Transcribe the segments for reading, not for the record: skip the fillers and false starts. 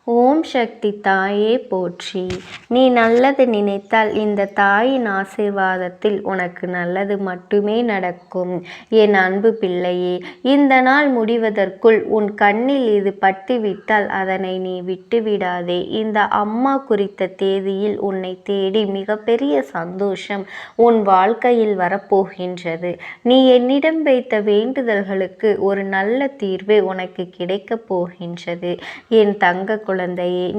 ஓம் சக்தி தாயே போற்றி. நீ நல்லது நினைத்தால் இந்த தாயின் ஆசீர்வாதத்தில் உனக்கு நல்லது மட்டுமே நடக்கும். என் அன்பு பிள்ளையே, இந்த நாள் முடிவதற்குள் உன் கண்ணில் இது பட்டுவிட்டால் அதனை நீ விட்டுவிடாதே. இந்த அம்மா குறித்த தேதியில் உன்னை தேடி மிகப்பெரிய சந்தோஷம் உன் வாழ்க்கையில் வரப்போகின்றது. நீ என்னிடம் வைத்த வேண்டுதல்களுக்கு ஒரு நல்ல தீர்வு உனக்கு கிடைக்கப் போகின்றது. என் தங்க குழந்தையே,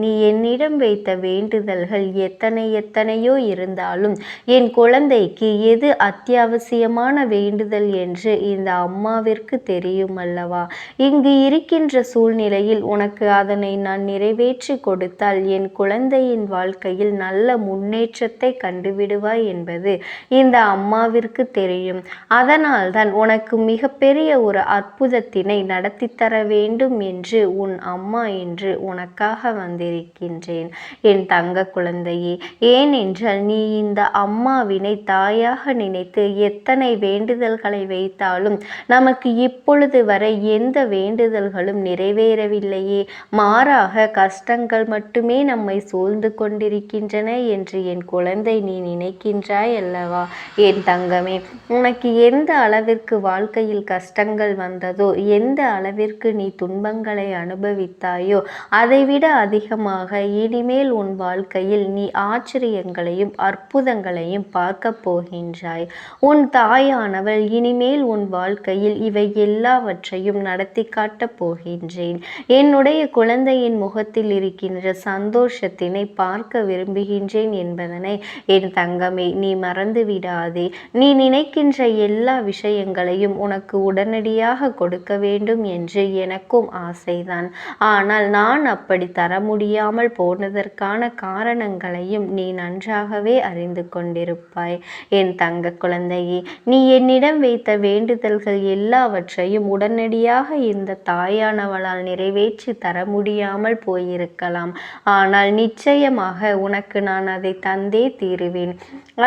நீ என்னிடம் வைத்த வேண்டுதல்கள் எத்தனையோ இருந்தாலும் என் குழந்தைக்கு எது அத்தியாவசியமான வேண்டுதல் என்று இந்த அம்மாவிற்கு தெரியும் அல்லவா? இங்கு இருக்கின்ற சூழ்நிலையில் உனக்கு அதனை நான் நிறைவேற்றி கொடுத்தால் என் குழந்தையின் வாழ்க்கையில் நல்ல முன்னேற்றத்தை கண்டுவிடுவாய் என்பது இந்த அம்மாவிற்கு தெரியும். அதனால்தான் உனக்கு மிகப்பெரிய ஒரு அற்புதத்தினை நடத்தி தர வேண்டும் என்று உன் அம்மா என்று உனக்காக வந்திருக்கின்றேன் என் தங்க குழந்தையே. ஏனென்றால் நீ இந்த அம்மாவினை தாயாக நினைத்து எத்தனை வேண்டுதல்களை வைத்தாலும் நமக்கு இப்பொழுது வரை எந்த வேண்டுதல்களும் நிறைவேறவில்லையே, மாறாக கஷ்டங்கள் மட்டுமே நம்மை சூழ்ந்து கொண்டிருக்கின்றன என்று என் குழந்தை நீ நினைக்கின்றாய் அல்லவா? என் தங்கமே, உனக்கு எந்த அளவிற்கு வாழ்க்கையில் கஷ்டங்கள் வந்ததோ, எந்த அளவிற்கு நீ துன்பங்களை அனுபவித்தாயோ, அதைவிட அதிகமாக இனிமேல் உன் வாழ்க்கையில் நீ ஆச்சரியங்களையும் அற்புதங்களையும் பார்க்க போகின்றாய். உன் தாயானவள் இனிமேல் உன் வாழ்க்கையில் இவை எல்லாவற்றையும் நடத்தி காட்டப் போகின்றேன். என்னுடைய குழந்தையின் முகத்தில் இருக்கின்ற சந்தோஷத்தினை பார்க்க விரும்புகின்றேன் என்பதனை என் தங்கமே நீ மறந்து விடாதே. நீ நினைக்கின்ற எல்லா விஷயங்களையும் உனக்கு உடனடியாக கொடுக்க வேண்டும் என்று எனக்கும் ஆசைதான். ஆனால் நான் அப்படி தர முடியாமல் போனதற்கான காரணங்களையும் நீ நன்றாகவே அறிந்து கொண்டிருப்பாய் என் தங்க குழந்தையே. நீ என்னிடம் வைத்த வேண்டுதல்கள் எல்லாவற்றையும் உடனடியாக இந்த தாயானவளால் நிறைவேற்றி தர முடியாமல் போயிருக்கலாம். ஆனால் நிச்சயமாக உனக்கு நான் அதை தந்தே தீருவேன்.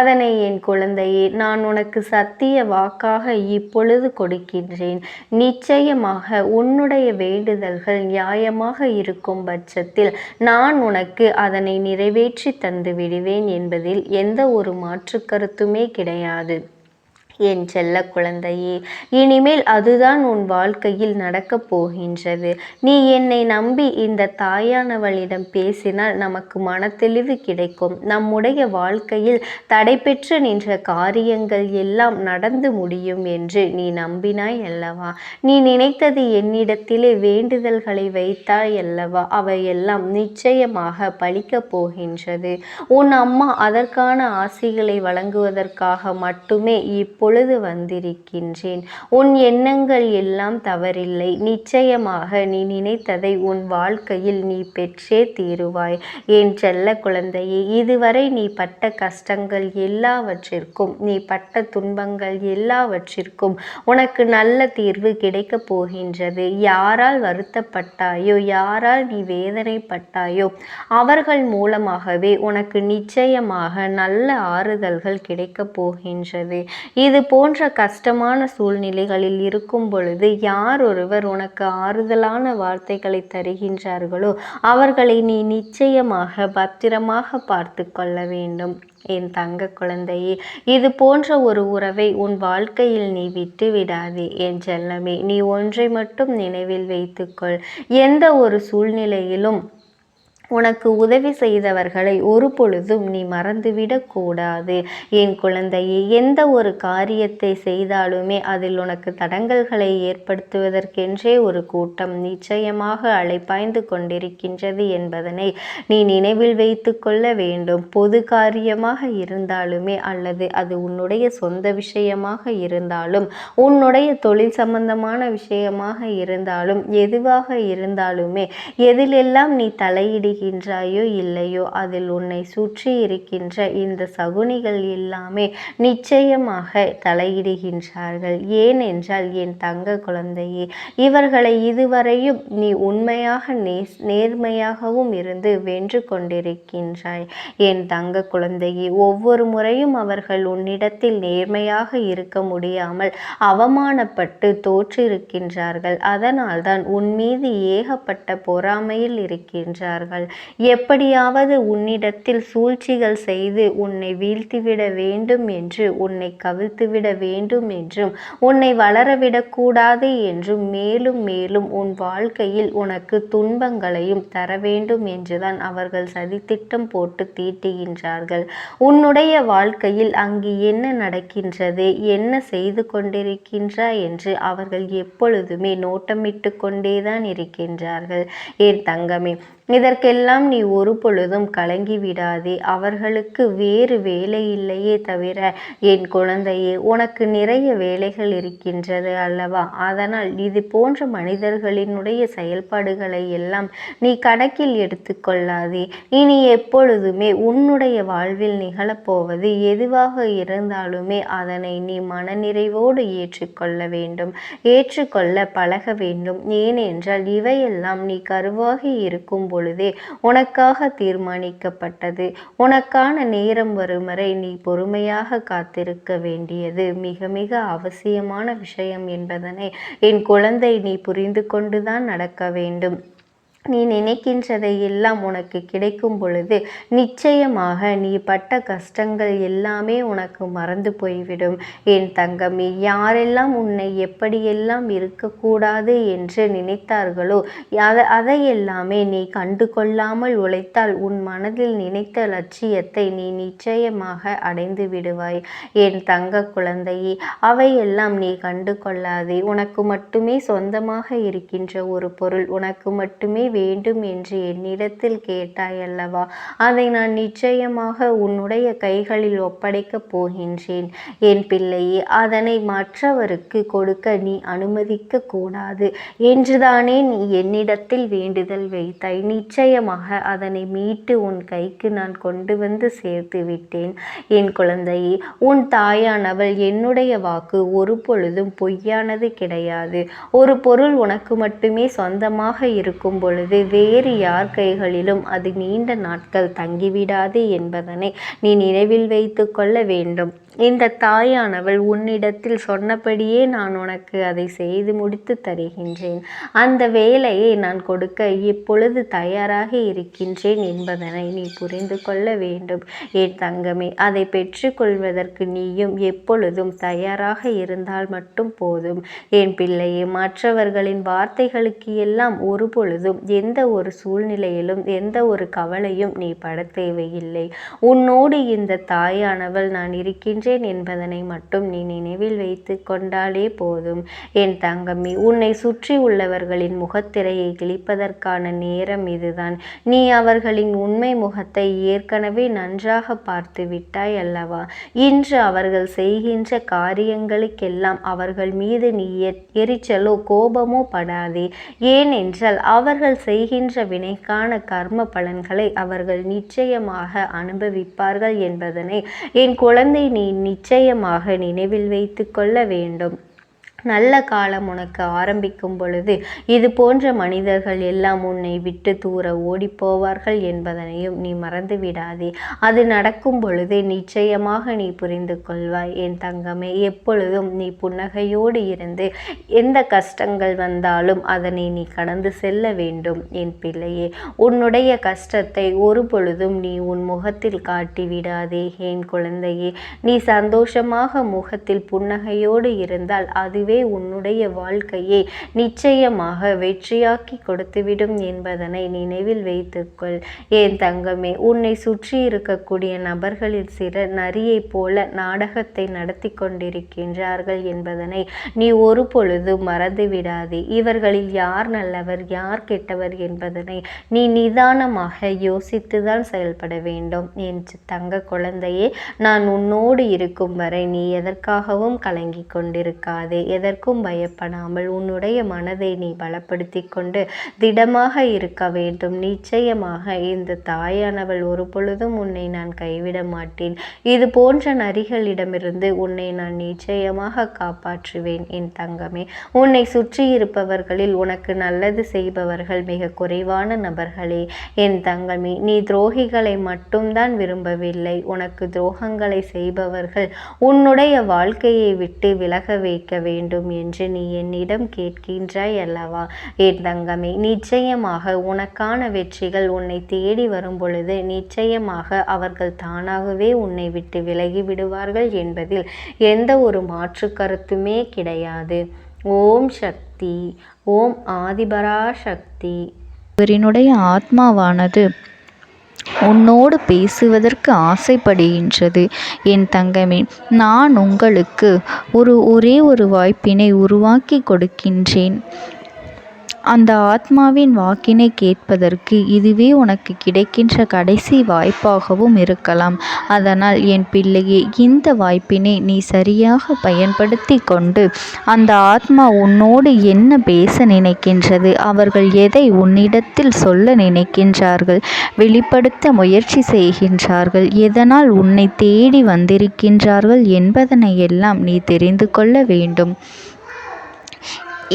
அதனை என் குழந்தையே நான் உனக்கு சத்திய வாக்காக இப்பொழுது கொடுக்கின்றேன். நிச்சயமாக உன்னுடைய வேண்டுதல்கள் நியாயமாக இருக்கும் பட்சத்தில் நான் உனக்கு அதனை நிறைவேற்றி தந்து விடுவேன் என்பதில் எந்த ஒரு மாற்று கருத்துமே கிடையாது என் செல்ல குழந்தையே. இனிமேல் அதுதான் உன் வாழ்க்கையில் நடக்கப் போகின்றது. நீ என்னை நம்பி இந்த தாயானவளிடம் பேசினால் நமக்கு மனத்தெளிவு கிடைக்கும். நம்முடைய வாழ்க்கையில் தடைபெற்று நின்ற காரியங்கள் எல்லாம் நடந்து முடியும் என்று நீ நம்பினாய் அல்லவா? நீ நினைத்தது என்னிடத்திலே வேண்டுதல்களை வைத்தாய் அல்லவா? அவையெல்லாம் நிச்சயமாக பலிக்கப் போகின்றது. உன் அம்மா அதற்கான ஆசிகளை வழங்குவதற்காக மட்டுமே இப்பொழுது வந்திருக்கின்றேன். உன் எண்ணங்கள் எல்லாம் தவறில்லை. நிச்சயமாக நீ நினைத்ததை உன் வாழ்க்கையில் நீ பெற்றே தீருவாய் என் செல்ல குழந்தையே. இதுவரை நீ பட்ட கஷ்டங்கள் எல்லாவற்றிற்கும், நீ பட்ட துன்பங்கள் எல்லாவற்றிற்கும் உனக்கு நல்ல தீர்வு கிடைக்கப் போகின்றது. யாரால் வருத்தப்பட்டாயோ, யாரால் நீ வேதனைப்பட்டாயோ அவர்கள் மூலமாகவே உனக்கு நிச்சயமாக நல்ல ஆறுதல்கள் கிடைக்கப் போகின்றது. இது போன்ற கஷ்டமான சூழ்நிலைகளில் இருக்கும் பொழுது யார் ஒருவர் உனக்கு ஆறுதலான வார்த்தைகளை தருகின்றார்களோ அவர்களை நீ நிச்சயமாக பத்திரமாக பார்த்து கொள்ள வேண்டும் என் தங்க குழந்தையே. இது போன்ற ஒரு உறவை உன் வாழ்க்கையில் நீ விட்டு விடாதே என் செல்லமே. நீ ஒன்றை மட்டும் நினைவில் வைத்துக்கொள். எந்த ஒரு சூழ்நிலையிலும் உனக்கு உதவி செய்தவர்களை ஒரு பொழுதும் நீ மறந்துவிடக் கூடாது என் குழந்தையே. எந்த ஒரு காரியத்தை செய்தாலுமே அதில் உனக்கு தடங்கல்களை ஏற்படுத்துவதற்கென்றே ஒரு கூட்டம் நிச்சயமாக அலைப்பாய்ந்து கொண்டிருக்கின்றது என்பதனை நீ நினைவில் வைத்து கொள்ள வேண்டும். பொது காரியமாக இருந்தாலுமே அல்லது அது உன்னுடைய சொந்த விஷயமாக இருந்தாலும், உன்னுடைய தொழில் சம்பந்தமான விஷயமாக இருந்தாலும், எதுவாக இருந்தாலுமே எதிலெல்லாம் நீ தலையிடுகின்ற தலையிடுகின்றாயோ இல்லையோ, அதில் உன்னை சுற்றி இருக்கின்ற இந்த சகுனிகள் எல்லாமே நிச்சயமாக தலையிடுகின்றார்கள். ஏனென்றால் என் தங்க குழந்தையே, இவர்களை இதுவரையும் நீ உண்மையாக நேர்மையாகவும் இருந்து வென்று கொண்டிருக்கின்றாய். என் தங்க குழந்தையே, ஒவ்வொரு முறையும் அவர்கள் உன்னிடத்தில் நேர்மையாக இருக்க முடியாமல் அவமானப்பட்டு தோற்றிருக்கின்றார்கள். அதனால்தான் உன் மீது ஏகப்பட்ட பொறாமையில் இருக்கின்றார்கள். எப்படியாவது உன்னிடத்தில் சூழ்ச்சிகள் செய்து உன்னை வீழ்த்திவிட வேண்டும் என்று, உன்னை கவிழ்த்துவிட வேண்டும் என்றும், உன்னை வளரவிடக்கூடாது என்றும், மேலும் மேலும் உன் வாழ்க்கையில் உனக்கு துன்பங்களையும் தர வேண்டும் என்றுதான் அவர்கள் சதித்திட்டம் போட்டு தீட்டுகின்றார்கள். உன்னுடைய வாழ்க்கையில் அங்கு என்ன நடக்கின்றது, என்ன செய்து கொண்டிருக்கின்றாய் என்று அவர்கள் எப்பொழுதுமே நோட்டமிட்டு கொண்டேதான் இருக்கின்றார்கள். என் தங்கமே, இதற்கெல்லாம் நீ ஒரு பொழுதும் கலங்கி விடாதே. அவர்களுக்கு வேறு வேலை இல்லையே தவிர என் குழந்தையே, உனக்கு நிறைய வேலைகள் இருக்கின்றது அல்லவா? அதனால் இது போன்ற மனிதர்களினுடைய செயல்பாடுகளை எல்லாம் நீ கணக்கில் எடுத்துக்கொள்ளாதே. இனி எப்பொழுதுமே உன்னுடைய வாழ்வில் நிகழப்போவது எதுவாக இருந்தாலுமே அதனை நீ மனநிறைவோடு ஏற்றுக்கொள்ள வேண்டும், ஏற்றுக்கொள்ள பழக வேண்டும். ஏனென்றால் இவையெல்லாம் நீ கருவாகி இருக்கும் பொழுதே உனக்காக தீர்மானிக்கப்பட்டது. உனக்கான நேரம் வரும் வரை நீ பொறுமையாக காத்திருக்க வேண்டியது மிக மிக அவசியமான விஷயம் என்பதனை என் குழந்தை நீ புரிந்து கொண்டுதான் நடக்க வேண்டும். நீ நினைக்கின்றதை எல்லாம் உனக்கு கிடைக்கும் பொழுது நிச்சயமாக நீ பட்ட கஷ்டங்கள் எல்லாமே உனக்கு மறந்து போய்விடும். என் தங்கமே, யாரெல்லாம் உன்னை எப்படியெல்லாம் இருக்கக்கூடாது என்று நினைத்தார்களோ அதையெல்லாமே நீ கண்டு கொள்ளாமல் உழைத்தால் உன் மனதில் நினைத்த லட்சியத்தை நீ நிச்சயமாக அடைந்து விடுவாய். என் தங்க குழந்தையே, அவையெல்லாம் நீ கண்டு கொள்ளாதே. உனக்கு மட்டுமே சொந்தமாக இருக்கின்ற ஒரு பொருள் உனக்கு மட்டுமே வேண்டும் என்று என்னிடத்தில் கேட்டாய் அல்லவா? அதை நான் நிச்சயமாக உன்னுடைய கைகளில் ஒப்படைக்கப் போகின்றேன். என் பிள்ளையே, அதனை மற்றவருக்கு கொடுக்க நீ அனுமதிக்க கூடாது என்றுதானே நீ என்னிடத்தில் வேண்டுதல் வைத்தாய். நிச்சயமாக அதனை மீட்டு உன் கைக்கு நான் கொண்டு வந்து சேர்த்து விட்டேன். என் குழந்தையே, உன் தாயானவள் என்னுடைய வாக்கு ஒரு பொழுதும் பொய்யானது கிடையாது. ஒரு பொருள் உனக்கு மட்டுமே சொந்தமாக இருக்கும் பொழுது வேறு யார் கைகளிலும் அது நீண்ட நாட்கள் தங்கிவிடாது என்பதனை நீ நினைவில் வைத்து கொள்ள வேண்டும். இந்த தாயானவள் உன்னிடத்தில் சொன்னபடியே நான் உனக்கு அதை செய்து முடித்து தருகின்றேன். அந்த வேலையை நான் கொடுக்க இப்பொழுது தயாராக இருக்கின்றேன் என்பதனை நீ புரிந்து கொள்ள வேண்டும். என் தங்கமே, அதை பெற்றுக்கொள்வதற்கு நீயும் எப்பொழுதும் தயாராக இருந்தால் மட்டும் போதும். என் பிள்ளையே, மற்றவர்களின் வார்த்தைகளுக்கு எல்லாம் ஒரு பொழுதும் எந்த ஒரு சூழ்நிலையிலும் எந்த ஒரு கவலையும் நீ பட தேவையில்லை. உன்னோடு இந்த தாயானவள் நான் இருக்கின்றேன் என்பதனை மட்டும் நீ நினைவில் வைத்து கொண்டாலே போதும். என் தங்கமே, உன்னை சுற்றி உள்ளவர்களின் முகத்திரையை கிழிப்பதற்கான நேரம் இதுதான். நீ அவர்களின் உண்மை முகத்தை ஏற்கனவே நன்றாக பார்த்து விட்டாய் அல்லவா? இன்று அவர்கள் செய்கின்ற காரியங்களுக்கெல்லாம் அவர்கள் மீது நீ எரிச்சலோ கோபமோ படாதே. ஏனென்றால் அவர்கள் செய்கின்ற வினைக்கான கர்ம பலன்களை அவர்கள் நிச்சயமாக அனுபவிப்பார்கள் என்பதனை என் குழந்தை நீ நிச்சயமாக நினைவில் வைத்து கொள்ள வேண்டும். நல்ல காலம் உனக்கு ஆரம்பிக்கும் பொழுது இது போன்ற மனிதர்கள் எல்லாம் உன்னை விட்டு தூர ஓடிப்போவார்கள் என்பதனையும் நீ மறந்து விடாதே. அது நடக்கும் பொழுது நிச்சயமாக நீ புரிந்து கொள்வாய். என் தங்கமே, எப்பொழுதும் நீ புன்னகையோடு இருந்து எந்த கஷ்டங்கள் வந்தாலும் அதனை நீ கடந்து செல்ல வேண்டும். என் பிள்ளையே, உன்னுடைய கஷ்டத்தை ஒரு பொழுதும் நீ உன் முகத்தில் காட்டி விடாதே. என் குழந்தையே, நீ சந்தோஷமாக முகத்தில் புன்னகையோடு இருந்தால் அதுவே உன்னுடைய வாழ்க்கையை நிச்சயமாக வெற்றியாக்கி கொடுத்துவிடும் என்பதனை நினைவில் வைத்துக்கொள். என் தங்கமே, உன்னை சுற்றி இருக்கக்கூடிய நபர்களில் சிலர் நரியை போல நாடகத்தை நடத்தி கொண்டிருக்கின்றார்கள் என்பதனை நீ ஒரு பொழுது மறந்து விடாதே. இவர்களில் யார் நல்லவர் யார் கெட்டவர் என்பதனை நீ நிதானமாக யோசித்துதான் செயல்பட வேண்டும். என் தங்க குழந்தையே, நான் உன்னோடு இருக்கும் வரை நீ எதற்காகவும் கலங்கி கொண்டிருக்காதே. எதற்கும் பயப்படாமல் உன்னுடைய மனதை நீ பலப்படுத்தி கொண்டு திடமாக இருக்க வேண்டும். நிச்சயமாக இந்த தாயானவள் ஒரு பொழுதும் உன்னை நான் கைவிட மாட்டேன். இது போன்ற நரிகளிடமிருந்து உன்னை நான் நிச்சயமாக காப்பாற்றுவேன் என் தங்கமே. உன்னை சுற்றி இருப்பவர்களில் உனக்கு நல்லது செய்பவர்கள் மிக குறைவான நபர்களே என் தங்கமே. நீ துரோகிகளை மட்டும்தான் விரும்பவில்லை, உனக்கு துரோகங்களை செய்பவர்கள் உன்னுடைய வாழ்க்கையை விட்டு விலக வைக்க வேண்டும் என்று நீ என்னிடம் கேட்கின்றாய் அல்லவா என் தங்கமே. நிச்சயமாக உனக்கான வெற்றிகள் உன்னை தேடி வரும் பொழுது நிச்சயமாக அவர்கள் தானாகவே உன்னை விட்டு விலகி விடுவார்கள் என்பதில் எந்த ஒரு மாற்று கருத்துமே கிடையாது. ஓம் சக்தி. ஓம் ஆதிபரா சக்தி. இவரினுடைய ஆத்மாவானது உன்னோடு பேசுவதற்கு ஆசைப்படுகின்றது என் தங்கமே. நான் உங்களுக்கு ஒரே ஒரு வாய்ப்பினை உருவாக்கி கொடுக்கின்றேன். அந்த ஆத்மாவின் வாக்கினை கேட்பதற்கு இதுவே உனக்கு கிடைக்கின்ற கடைசி வாய்ப்பாகவும் இருக்கலாம். அதனால் என் பிள்ளையே, இந்த வாய்ப்பினை நீ சரியாக பயன்படுத்தி கொண்டு அந்த ஆத்மா உன்னோடு என்ன பேச நினைக்கின்றது, அவர்கள் எதை உன்னிடத்தில் சொல்ல நினைக்கின்றார்கள், வெளிப்படுத்த முயற்சி செய்கின்றார்கள், எதனால் உன்னை தேடி வந்திருக்கின்றார்கள் என்பதனை எல்லாம் நீ தெரிந்து கொள்ள வேண்டும்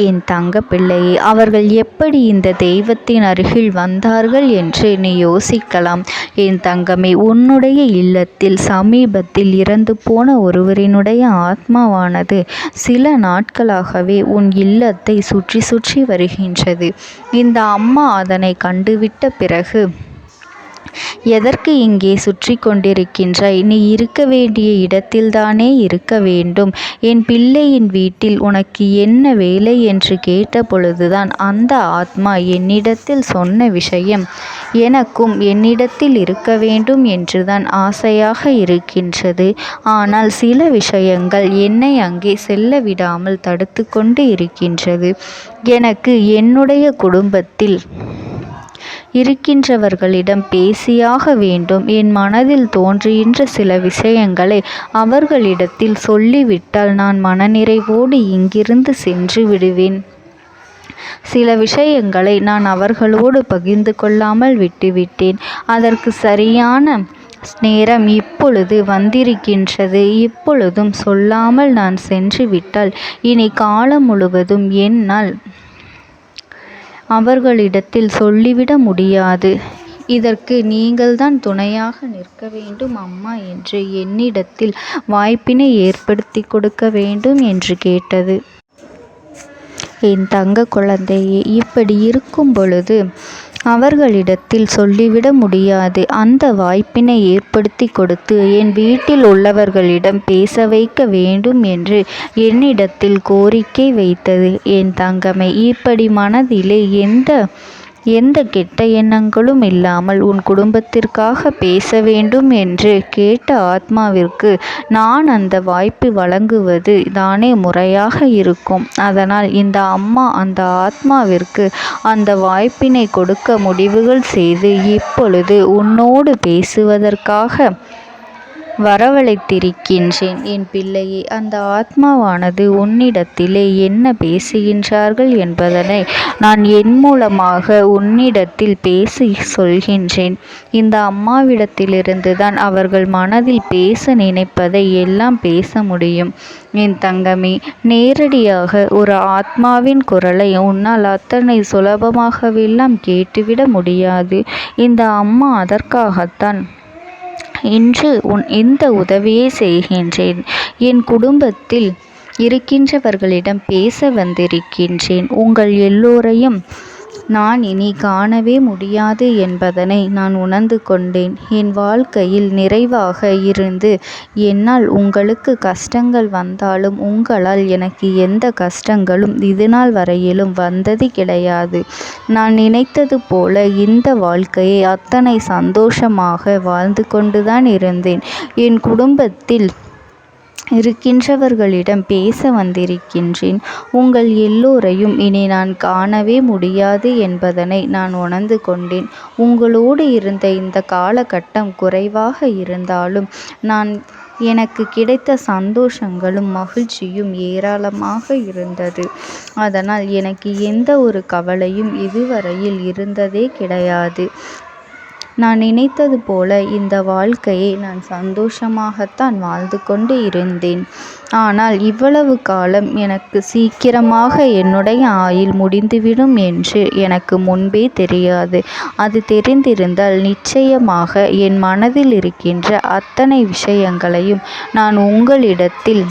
என் தங்க பிள்ளையே. அவர்கள் எப்படி இந்த தெய்வத்தின் அருகில் வந்தார்கள் என்று நீ யோசிக்கலாம் என் தங்கமே. உன்னுடைய இல்லத்தில் சமீபத்தில் இறந்து போன ஒருவரினுடைய ஆத்மாவானது சில நாட்களாகவே உன் இல்லத்தை சுற்றி சுற்றி வருகின்றது. இந்த அம்மா அதனை கண்டுவிட்ட பிறகு, எதற்கு இங்கே சுற்றி கொண்டிருக்கின்றாய்? நீ இருக்க வேண்டிய இடத்தில்தானே இருக்க வேண்டும். என் பிள்ளையின் வீட்டில் உனக்கு என்ன வேலை என்று கேட்ட பொழுதுதான் அந்த ஆத்மா என்னிடத்தில் சொன்ன விஷயம், எனக்கும் என்னிடத்தில் இருக்க வேண்டும் என்றுதான் ஆசையாக இருக்கின்றது. ஆனால் சில விஷயங்கள் என்னை அங்கே செல்ல விடாமல் தடுத்து கொண்டு இருக்கின்றது. எனக்கு என்னுடைய குடும்பத்தில் இருக்கின்றவர்களிடம் பேசியாக வேண்டும். என் மனதில் தோன்றுகின்ற சில விஷயங்களை அவர்களிடத்தில் சொல்லிவிட்டால் நான் மனநிறைவோடு இங்கிருந்து சென்று விடுவேன். சில விஷயங்களை நான் அவர்களோடு பகிர்ந்து கொள்ளாமல் விட்டுவிட்டேன். அதற்கு சரியான நேரம் இப்பொழுது வந்திருக்கின்றது. இப்பொழுதும் சொல்லாமல் நான் சென்று விட்டால் இனி காலம் முழுவதும் என்னால் அவர்களிடத்தில் சொல்லிவிட முடியாது. இதற்கு நீங்கள்தான் துணையாக நிற்க வேண்டும் அம்மா என்று என்னிடத்தில் வாய்ப்பினை ஏற்படுத்தி கொடுக்க வேண்டும் என்று கேட்டது. என் தங்க குழந்தையே, இப்படி இருக்கும் பொழுது அவர்களிடத்தில் சொல்லிவிட முடியாது. அந்த வாய்ப்பினை ஏற்படுத்தி கொடுத்து என் வீட்டில் உள்ளவர்களிடம் பேச வைக்க வேண்டும் என்று என்னிடத்தில் கோரிக்கை வைத்தது என் தங்கமே. இப்படி மனதிலே எந்த கெட்ட எண்ணங்களும் இல்லாமல் உன் குடும்பத்திற்காக பேச வேண்டும் என்று கேட்ட ஆத்மாவிற்கு நான் அந்த வாய்ப்பு வழங்குவது தானே முறையாக இருக்கும். அதனால் இந்த அம்மா அந்த ஆத்மாவிற்கு அந்த வாய்ப்பினை கொடுக்க முடிவுகள் செய்து இப்பொழுது உன்னோடு பேசுவதற்காக வரவழைத்திருக்கின்றேன் என் பிள்ளையே. அந்த ஆத்மாவானது உன்னிடத்திலே என்ன பேசுகின்றார்கள் என்பதனை நான் என் மூலமாக உன்னிடத்தில் பேசி சொல்கின்றேன். இந்த அம்மாவிடத்திலிருந்து தான் அவர்கள் மனதில் பேச நினைப்பதை எல்லாம் பேச முடியும் என் தங்கமே. நேரடியாக ஒரு ஆத்மாவின் குரலை உன்னால் அத்தனை சுலபமாகவெல்லாம் கேட்டுவிட முடியாது. இந்த அம்மா அதற்காகத்தான் இன்று இந்த உதவியை செய்கின்றேன். என் குடும்பத்தில் இருக்கின்றவர்களிடம் பேச வந்திருக்கின்றேன். உங்கள் எல்லோரையும் நான் இனி காணவே முடியாது என்பதனை நான் உணர்ந்து கொண்டேன். என் வாழ்க்கையில் நிறைவாக இருந்து என்னால் உங்களுக்கு கஷ்டங்கள் வந்தாலும் உங்களால் எனக்கு எந்த கஷ்டங்களும் இதுநாள் வரையிலும் வந்தது கிடையாது. நான் நினைத்தது போல இந்த வாழ்க்கையை அத்தனை சந்தோஷமாக வாழ்ந்து கொண்டுதான் இருந்தேன். என் குடும்பத்தில் இருக்கின்றவர்களிடம் பேச வந்திருக்கின்றேன். உங்கள் எல்லோரையும் இனி நான் காணவே முடியாது என்பதனை நான் உணர்ந்து கொண்டேன். உங்களோடு இருந்த இந்த காலகட்டம் குறைவாக இருந்தாலும் நான் எனக்கு கிடைத்த சந்தோஷங்களும் மகிழ்ச்சியும் ஏராளமாக இருந்தது. அதனால் எனக்கு எந்த ஒரு கவலையும் இதுவரையில் இருந்ததே கிடையாது. நான் நினைத்தது போல இந்த வாழ்க்கையை நான் சந்தோஷமாகத்தான் வாழ்ந்து கொண்டு இருந்தேன். ஆனால் இவ்வளவு காலம் எனக்கு சீக்கிரமாக என்னுடைய ஆயுள் முடிந்துவிடும் என்று எனக்கு முன்பே தெரியாது. அது தெரிந்திருந்தால் நிச்சயமாக என் மனதில் இருக்கின்ற அத்தனை விஷயங்களையும் நான் உங்களிடத்தில்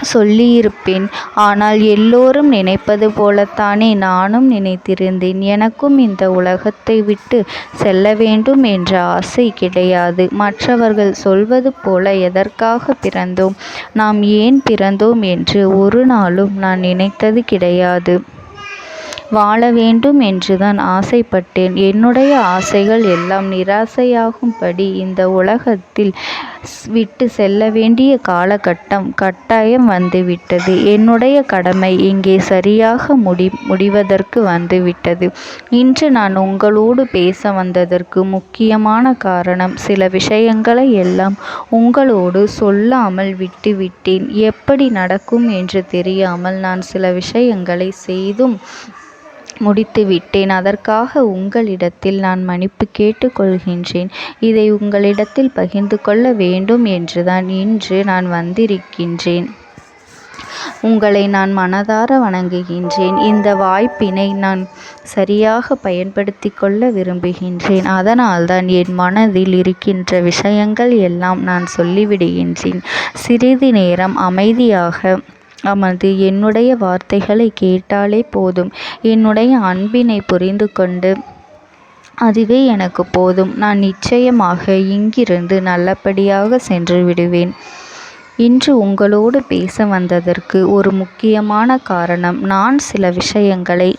சொல்லியிருப்பேன். ஆனால் எல்லோரும் நினைப்பது போலத்தானே நானும் நினைத்திருந்தேன். எனக்கும் இந்த உலகத்தை விட்டு செல்ல வேண்டும் என்ற ஆசை கிடையாது. மற்றவர்கள் சொல்வது போல எதற்காக பிறந்தோம், நாம் ஏன் பிறந்தோம் என்று ஒரு நாளும் நான் நினைத்தது கிடையாது. வாழ வேண்டும் என்றுதான் ஆசைப்பட்டேன். என்னுடைய ஆசைகள் எல்லாம் நிராசையாகும்படி இந்த உலகத்தில் விட்டு செல்ல வேண்டிய காலகட்டம் கட்டாயம் வந்துவிட்டது. என்னுடைய கடமை இங்கே சரியாக முடிவதற்கு வந்துவிட்டது. இன்று நான் உங்களோடு பேச வந்ததற்கு முக்கியமான காரணம், சில விஷயங்களை எல்லாம் உங்களோடு சொல்லாமல் விட்டுவிட்டேன். எப்படி நடக்கும் என்று தெரியாமல் நான் சில விஷயங்களை செய்தும் முடித்துவிட்டேன். அதற்காக உங்களிடத்தில் நான் மன்னிப்பு கேட்டுக்கொள்கின்றேன். இதை உங்களிடத்தில் பகிர்ந்து கொள்ள வேண்டும் என்றுதான் இன்று நான் வந்திருக்கின்றேன். உங்களை நான் மனதார வணங்குகின்றேன். இந்த வாய்ப்பினை நான் சரியாக பயன்படுத்தி கொள்ள விரும்புகின்றேன். அதனால்தான் என் மனதில் இருக்கின்ற விஷயங்கள் எல்லாம் நான் சொல்லிவிடுகின்றேன். சிறிது நேரம் அமைதியாக அமர்ந்து என்னுடைய வார்த்தைகளை கேட்டாலே போதும். என்னுடைய அன்பினை புரிந்து கொண்டு அதுவே எனக்கு போதும். நான் நிச்சயமாக இங்கிருந்து நல்லபடியாக சென்று விடுவேன். இன்று உங்களோடு பேச வந்ததற்கு ஒரு முக்கியமான காரணம், நான் சில விஷயங்களை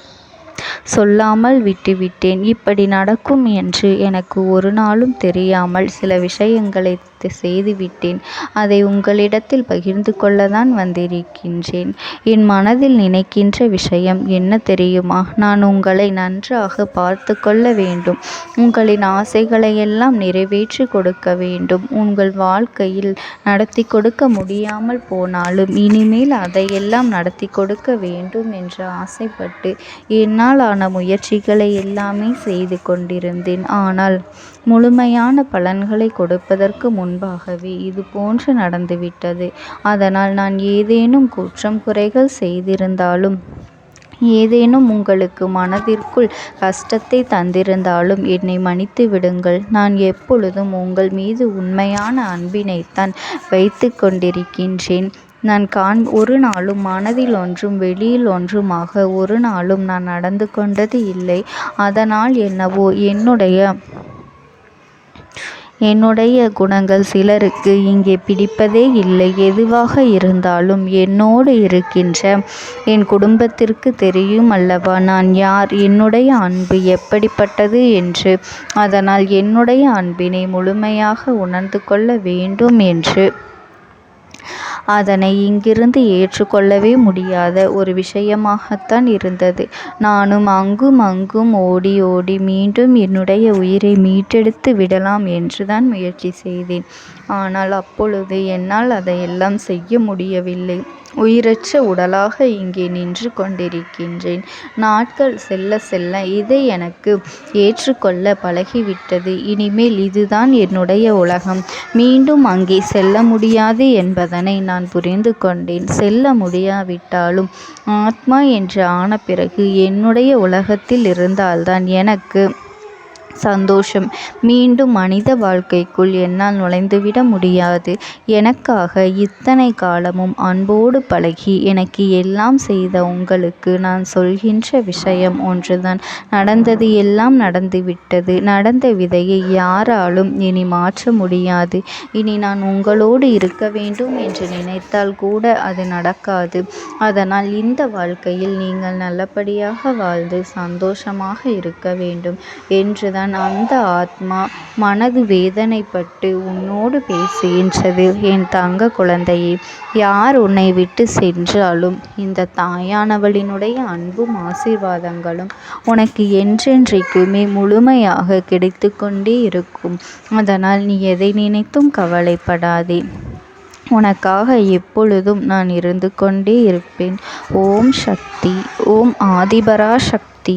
சொல்லாமல் விட்டுவிட்டேன். இப்படி நடக்கும் என்று எனக்கு ஒரு நாளும் தெரியாமல் சில விஷயங்களை செய்துவிட்டேன். அதை உங்களிடத்தில் பகிர்ந்து கொள்ளத்தான் வந்திருக்கின்றேன். என் மனதில் நினைக்கின்ற விஷயம் என்ன தெரியுமா? நான் உங்களை நன்றாக பார்த்து கொள்ள வேண்டும். உங்களின் ஆசைகளை எல்லாம் நிறைவேற்றி கொடுக்க வேண்டும். உங்கள் வாழ்க்கையில் நடத்தி கொடுக்க முடியாமல் போனாலும் இனிமேல் அதையெல்லாம் நடத்தி கொடுக்க வேண்டும் என்று ஆசைப்பட்டு என்னால் ஆன முயற்சிகளை எல்லாமே செய்து கொண்டிருந்தேன். ஆனால் முழுமையான பலன்களை கொடுப்பதற்கு முன்பாகவே இது போன்று நடந்துவிட்டது. அதனால் நான் ஏதேனும் குற்றம் குறைகள் செய்திருந்தாலும், ஏதேனும் உங்களுக்கு மனதிற்குள் கஷ்டத்தை தந்திருந்தாலும் என்னை மன்னித்து விடுங்கள். நான் எப்பொழுதும் உங்கள் மீது உண்மையான அன்பினைத்தான் வைத்து கொண்டிருக்கின்றேன். நான் ஒரு நாளும் மனதில் ஒன்றும் வெளியில் ஒன்றுமாக ஒரு நாளும் நான் நடந்து கொண்டது இல்லை. அதனால் என்னவோ என்னுடைய குணங்கள் சிலருக்கு இங்கே பிடிப்பதே இல்லை. எதுவாக இருந்தாலும் என்னோடு இருக்கின்ற என் குடும்பத்திற்கு தெரியும் அல்லவா நான் யார், என்னுடைய அன்பு எப்படிப்பட்டது என்று. அதனால் என்னுடைய அன்பினை முழுமையாக உணர்ந்து கொள்ள வேண்டும் என்று அதனை இங்கிருந்து ஏற்றுக்கொள்ளவே முடியாத ஒரு விஷயமாகத்தான் இருந்தது. நானும் அங்கும் அங்கும் ஓடி ஓடி மீண்டும் என்னுடைய உயிரை மீட்டெடுத்து விடலாம் என்றுதான் முயற்சி செய்தேன். ஆனால் அப்பொழுது என்னால் அதையெல்லாம் செய்ய முடியவில்லை. உயிரற்ற உடலாக இங்கே நின்று கொண்டிருக்கின்றேன். நாட்கள் செல்ல செல்ல இதை எனக்கு ஏற்றுக்கொள்ள பழகிவிட்டது. இனிமேல் இதுதான் என்னுடைய உலகம். மீண்டும் அங்கே செல்ல முடியாது என்பதனை நான் புரிந்து கொண்டேன். செல்ல முடியாவிட்டாலும் ஆத்மா என்று ஆன பிறகு என்னுடைய உலகத்தில் இருந்தால்தான் எனக்கு சந்தோஷம். மீண்டும் மனித வாழ்க்கைக்குள் என்னால் நுழைந்துவிட முடியாது. எனக்காக இத்தனை காலமும் அன்போடு பழகி எனக்கு எல்லாம் செய்த உங்களுக்கு நான் சொல்கின்ற விஷயம் ஒன்றுதான். நடந்தது எல்லாம் நடந்துவிட்டது. நடந்த விதையை யாராலும் இனி மாற்ற முடியாது. இனி நான் உங்களோடு இருக்க வேண்டும் என்று நினைத்தால் கூட அது நடக்காது. அதனால் இந்த வாழ்க்கையில் நீங்கள் நல்லபடியாக வாழ்ந்து சந்தோஷமாக இருக்க வேண்டும் என்றுதான் சொன்னவுடன் அந்த ஆத்மா மனது வேதனைப்பட்டு உன்னோடு பேசுகின்றது. என் தங்க குழந்தையே, யார் உன்னை விட்டு சென்றாலும் இந்த தாயானவளினுடைய அன்பும் ஆசீர்வாதங்களும் உனக்கு என்றென்றைக்குமே முழுமையாக கிடைத்து கொண்டே இருக்கும். அதனால் நீ எதை நினைத்தும் கவலைப்படாதே. உனக்காக எப்பொழுதும் நான் இருந்து கொண்டே இருப்பேன். ஓம் சக்தி. ஓம் ஆதிபரா சக்தி.